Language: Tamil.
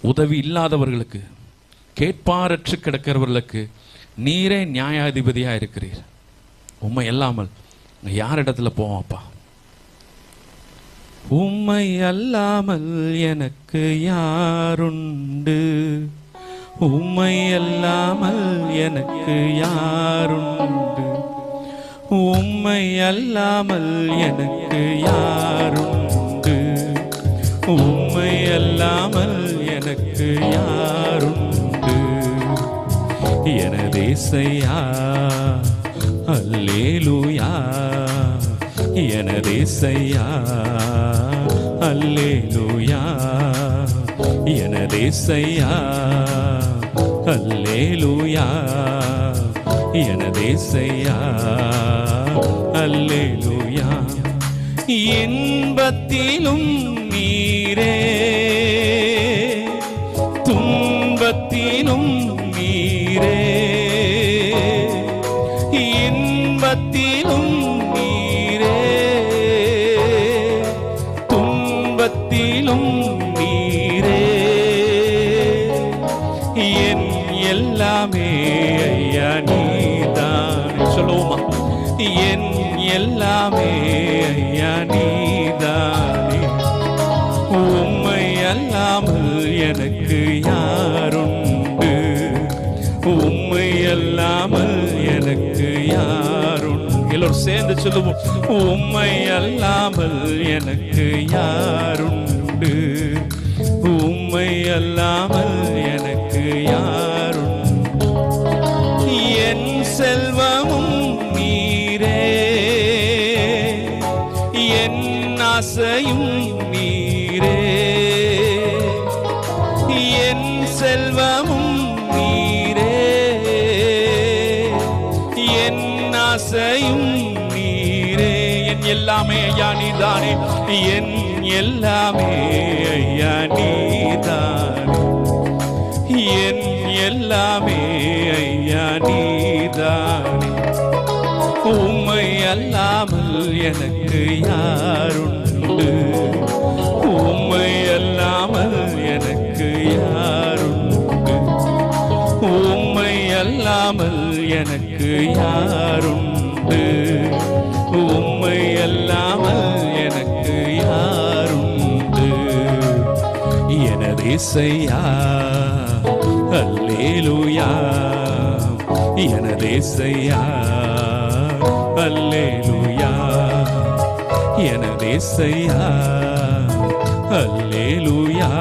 உதவி இல்லாதவர்களுக்கு, கேட்பாரற்று கிடக்கிறவர்களுக்கு நீரே நியாயாதிபதியா இருக்கிறீர். உம்மை இல்லாமல் யார் இடத்துல போவாப்பா? உம்மை அல்லாமல் எனக்கு யாருண்டு? உம்மை அல்லாமல் எனக்கு யாருண்டு? உம்மை அல்லாமல் எனக்கு யாருண்டு? உம்மை அல்லாமல் எனக்கு யாருண்டு? எனது இயேசையா அல்லேலூயா, எனது இயேசையா அல்லேலூயா, எனது இயேசையா அல்லேலூயா, எனது இயேசையா அல்லேலூயா. இன்பத்திலும் நீரே, துன்பத்திலும் நீரே, இன்பத்திலும் நீரே, துன்பத்திலும் நீரே, என் எல்லாமே ஐயா நீதான். சொல்லுவோமா? என் எல்லாமே ஐயா நீதானே. உம்மை அல்லாமல் எனக்கு யாருண்டு? உம்மை அல்லாமல் எனக்கு யாருண்டு? எல்லோரும் சேர்ந்து சொல்லுவோம். உம்மை அல்லாமல் எனக்கு யாருண்டு? உம்மை அல்லாமல் எனக்கு யாருண்டு? என் செல்வமும் நீரே, என் ஆசையும் நீரே, என் செல்வமும் நீரே, என் ஆசையும் நீரே, என் எல்லாமே ஐயா நீதானே, என் எல்லாமே ஐயா நீதானே, என் எல்லாமே ஐயா நீதானே. உம்மை அல்லாமல் எனக்கு யாருண்டு? உம்மை அல்லாமல் எனக்கு யாருண்டு? உம்மை அல்லாமல் எனக்கு யாருண்டு? உம்மை அல்லாமல் எனக்கு யாருண்டு? எனது இயேசையா அல்லேலூயா, எனது இயேசையா அல்லேலூயா, எனது இயேசையா அல்லேலூயா.